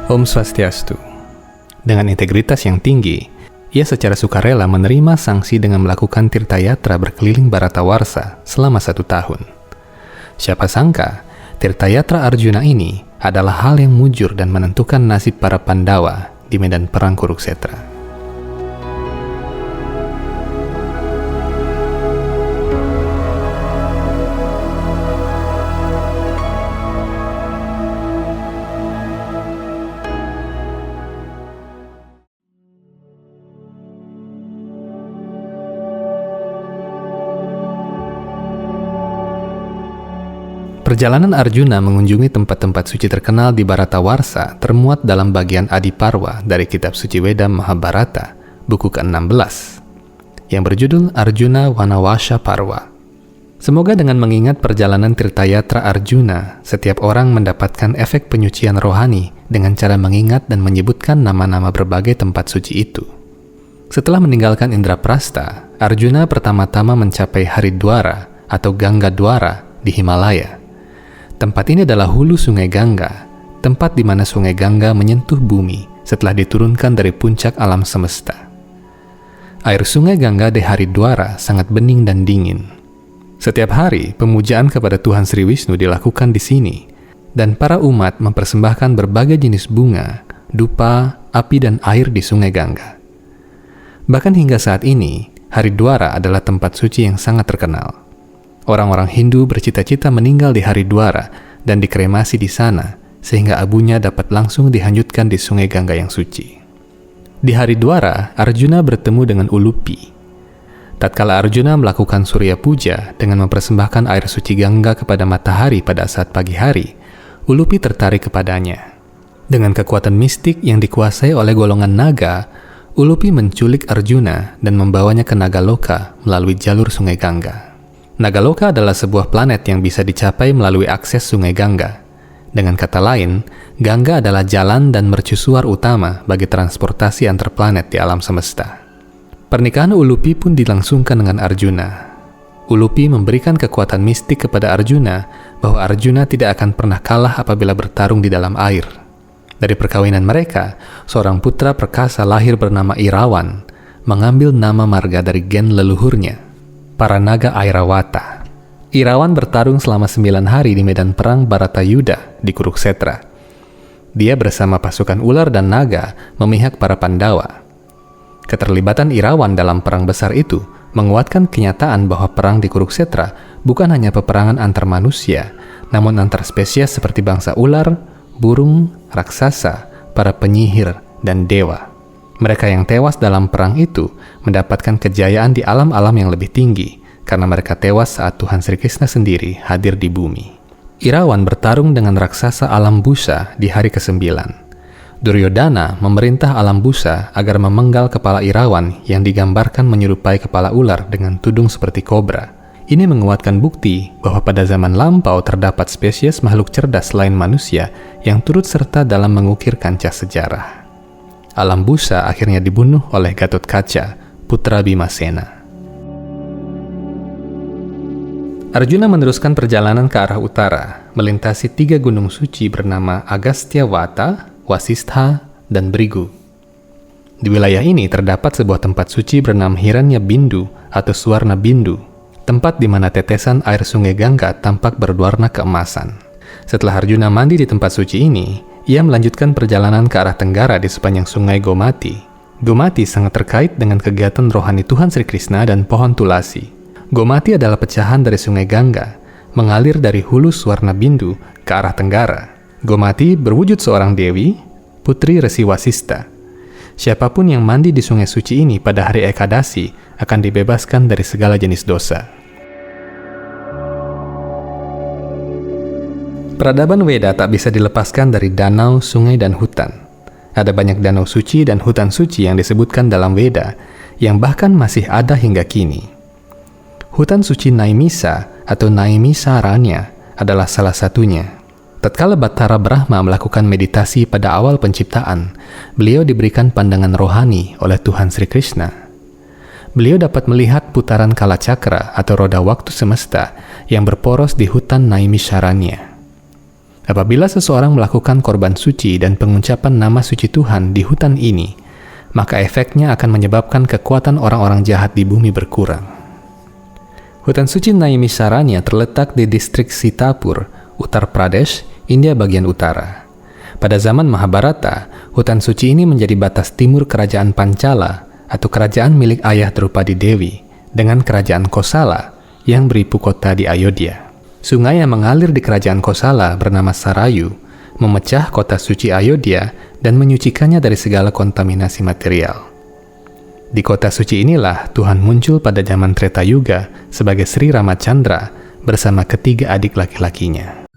Om Swastiastu. Dengan integritas yang tinggi, ia secara sukarela menerima sanksi dengan melakukan tirtayatra berkeliling Bharatawarsha selama 1 tahun. Siapa sangka, tirtayatra Arjuna ini adalah hal yang mujur dan menentukan nasib para Pandawa di medan perang Kurukshetra. Perjalanan Arjuna mengunjungi tempat-tempat suci terkenal di Bharatawarsha termuat dalam bagian Adiparwa dari kitab suci Weda Mahabharata, buku ke-16, yang berjudul Arjuna Vanawasha Parva. Semoga dengan mengingat perjalanan tirtayatra Arjuna, setiap orang mendapatkan efek penyucian rohani dengan cara mengingat dan menyebutkan nama-nama berbagai tempat suci itu. Setelah meninggalkan Indraprastha, Arjuna pertama-tama mencapai Haridwara atau Gangga Dwara di Himalaya. Tempat ini adalah hulu sungai Gangga, tempat di mana sungai Gangga menyentuh bumi setelah diturunkan dari puncak alam semesta. Air sungai Gangga di Haridwara sangat bening dan dingin. Setiap hari, pemujaan kepada Tuhan Sri Wisnu dilakukan di sini, dan para umat mempersembahkan berbagai jenis bunga, dupa, api, dan air di sungai Gangga. Bahkan hingga saat ini, Haridwara adalah tempat suci yang sangat terkenal. Orang-orang Hindu bercita-cita meninggal di Haridwara dan dikremasi di sana, sehingga abunya dapat langsung dihanyutkan di sungai Gangga yang suci. Di Haridwara, Arjuna bertemu dengan Ulupi. Tatkala Arjuna melakukan Surya Puja dengan mempersembahkan air suci Gangga kepada matahari pada saat pagi hari, Ulupi tertarik kepadanya. Dengan kekuatan mistik yang dikuasai oleh golongan naga, Ulupi menculik Arjuna dan membawanya ke Nagaloka melalui jalur sungai Gangga. Nagaloka adalah sebuah planet yang bisa dicapai melalui akses sungai Gangga. Dengan kata lain, Gangga adalah jalan dan mercusuar utama bagi transportasi antar planet di alam semesta. Pernikahan Ulupi pun dilangsungkan dengan Arjuna. Ulupi memberikan kekuatan mistik kepada Arjuna bahwa Arjuna tidak akan pernah kalah apabila bertarung di dalam air. Dari perkawinan mereka, seorang putra perkasa lahir bernama Irawan, mengambil nama marga dari gen leluhurnya, para naga Airawata. Irawan bertarung selama 9 hari di medan perang Bharatayuda di Kurukshetra. Dia bersama pasukan ular dan naga memihak para Pandawa. Keterlibatan Irawan dalam perang besar itu menguatkan kenyataan bahwa perang di Kurukshetra bukan hanya peperangan antar manusia, namun antar spesies seperti bangsa ular, burung, raksasa, para penyihir, dan dewa. Mereka yang tewas dalam perang itu mendapatkan kejayaan di alam-alam yang lebih tinggi karena mereka tewas saat Tuhan Sri Krishna sendiri hadir di bumi. Irawan bertarung dengan raksasa alam busa di hari ke-9. Duryodhana memerintah alam busa agar memenggal kepala Irawan yang digambarkan menyerupai kepala ular dengan tudung seperti kobra. Ini menguatkan bukti bahwa pada zaman lampau terdapat spesies makhluk cerdas selain manusia yang turut serta dalam mengukir kancah sejarah. Alam busa akhirnya dibunuh oleh Gatotkaca, putra Bimasena. Arjuna meneruskan perjalanan ke arah utara, melintasi 3 gunung suci bernama Agasthyavata, Wasistha, dan Brigu. Di wilayah ini terdapat sebuah tempat suci bernama Hiranya Bindu atau Suwarna Bindu, tempat di mana tetesan air sungai Gangga tampak berwarna keemasan. Setelah Arjuna mandi di tempat suci ini, ia melanjutkan perjalanan ke arah tenggara di sepanjang sungai Gomati. Gomati sangat terkait dengan kegiatan rohani Tuhan Sri Krishna dan pohon tulasi. Gomati adalah pecahan dari sungai Gangga, mengalir dari hulu Suwarna Bindu ke arah tenggara. Gomati berwujud seorang dewi, putri Resi Wasista. Siapapun yang mandi di sungai suci ini pada hari Ekadasi akan dibebaskan dari segala jenis dosa. Peradaban Weda tak bisa dilepaskan dari danau, sungai, dan hutan. Ada banyak danau suci dan hutan suci yang disebutkan dalam Weda, yang bahkan masih ada hingga kini. Hutan suci Naimisa atau Naimisaranya adalah salah satunya. Tatkala Battara Brahma melakukan meditasi pada awal penciptaan, beliau diberikan pandangan rohani oleh Tuhan Sri Krishna. Beliau dapat melihat putaran kalacakra atau roda waktu semesta yang berporos di hutan Naimisaranya. Apabila seseorang melakukan korban suci dan pengucapan nama suci Tuhan di hutan ini, maka efeknya akan menyebabkan kekuatan orang-orang jahat di bumi berkurang. Hutan suci Naimisharanya terletak di distrik Sitapur, Uttar Pradesh, India bagian utara. Pada zaman Mahabharata, hutan suci ini menjadi batas timur kerajaan Pancala atau kerajaan milik ayah Draupadi Dewi dengan kerajaan Kosala yang beribu kota di Ayodhya. Sungai yang mengalir di kerajaan Kosala bernama Sarayu memecah kota suci Ayodhya dan menyucikannya dari segala kontaminasi material. Di kota suci inilah Tuhan muncul pada zaman Treta Yuga sebagai Sri Ramachandra bersama ketiga adik laki-lakinya.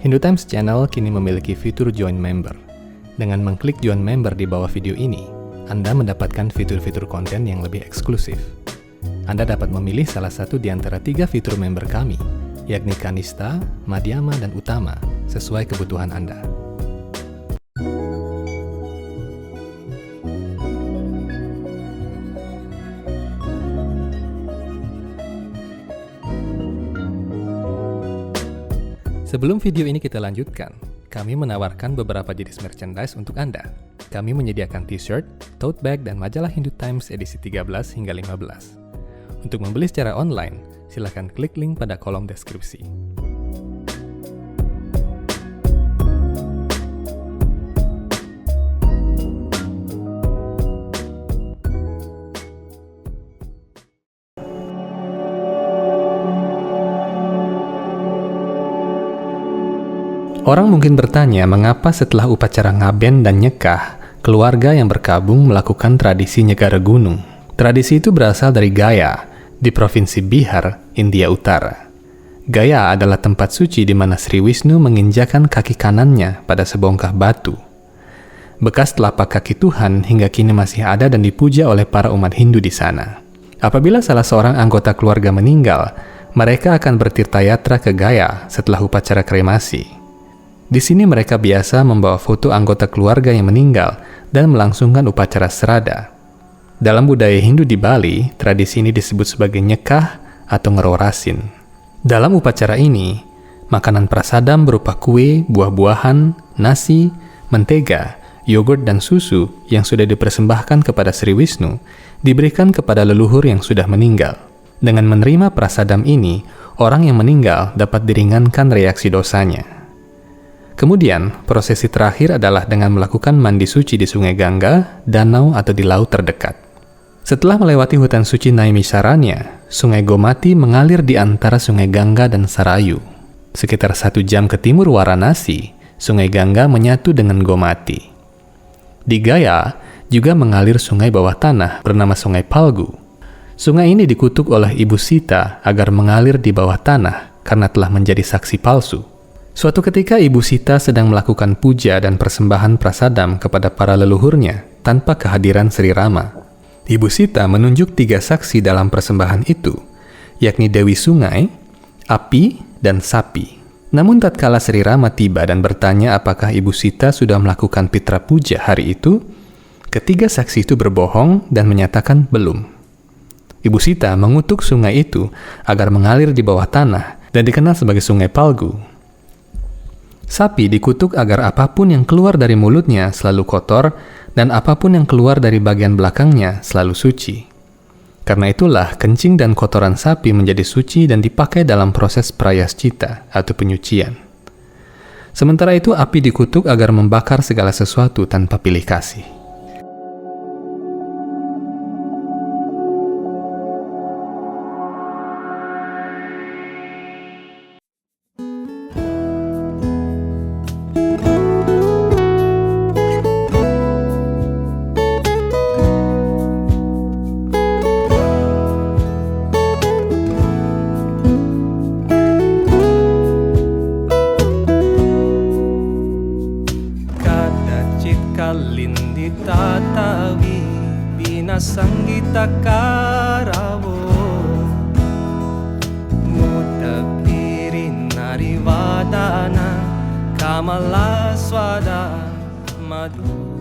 Hindu Times Channel kini memiliki fitur Join Member. Dengan mengklik Join Member di bawah video ini, Anda mendapatkan fitur-fitur konten yang lebih eksklusif. Anda dapat memilih salah satu di antara 3 fitur member kami, yakni Kanista, Madhyama, dan Utama, sesuai kebutuhan Anda. Sebelum video ini kita lanjutkan, kami menawarkan beberapa jenis merchandise untuk Anda. Kami menyediakan t-shirt, tote bag, dan majalah Hindu Times edisi 13 hingga 15. Untuk membeli secara online, silakan klik link pada kolom deskripsi. Orang mungkin bertanya mengapa setelah upacara ngaben dan nyekah, keluarga yang berkabung melakukan tradisi nyegara gunung. Tradisi itu berasal dari Gaya, di Provinsi Bihar, India Utara. Gaya adalah tempat suci di mana Sri Wisnu menginjakan kaki kanannya pada sebongkah batu. Bekas telapak kaki Tuhan hingga kini masih ada dan dipuja oleh para umat Hindu di sana. Apabila salah seorang anggota keluarga meninggal, mereka akan bertirta-yatra ke Gaya setelah upacara kremasi. Di sini mereka biasa membawa foto anggota keluarga yang meninggal dan melangsungkan upacara serada. Dalam budaya Hindu di Bali, tradisi ini disebut sebagai nyekah atau ngerorasin. Dalam upacara ini, makanan prasadam berupa kue, buah-buahan, nasi, mentega, yogurt, dan susu yang sudah dipersembahkan kepada Sri Wisnu diberikan kepada leluhur yang sudah meninggal. Dengan menerima prasadam ini, orang yang meninggal dapat diringankan reaksi dosanya. Kemudian, prosesi terakhir adalah dengan melakukan mandi suci di Sungai Gangga, danau, atau di laut terdekat. Setelah melewati hutan suci Naimisharanya, Sungai Gomati mengalir di antara Sungai Gangga dan Sarayu. Sekitar 1 jam ke timur Varanasi, Sungai Gangga menyatu dengan Gomati. Di Gaya juga mengalir sungai bawah tanah bernama Sungai Palgu. Sungai ini dikutuk oleh Ibu Sita agar mengalir di bawah tanah karena telah menjadi saksi palsu. Suatu ketika Ibu Sita sedang melakukan puja dan persembahan prasadam kepada para leluhurnya tanpa kehadiran Sri Rama. Ibu Sita menunjuk 3 saksi dalam persembahan itu, yakni Dewi Sungai, Api, dan Sapi. Namun tatkala Sri Rama tiba dan bertanya apakah Ibu Sita sudah melakukan pitra puja hari itu, ketiga saksi itu berbohong dan menyatakan belum. Ibu Sita mengutuk sungai itu agar mengalir di bawah tanah dan dikenal sebagai Sungai Palgu. Sapi dikutuk agar apapun yang keluar dari mulutnya selalu kotor dan apapun yang keluar dari bagian belakangnya selalu suci. Karena itulah kencing dan kotoran sapi menjadi suci dan dipakai dalam proses prayaschita atau penyucian. Sementara itu api dikutuk agar membakar segala sesuatu tanpa pilih kasih. Kalindi tatawi binasangita karawo mudapiri narivadana kamalaswada madu.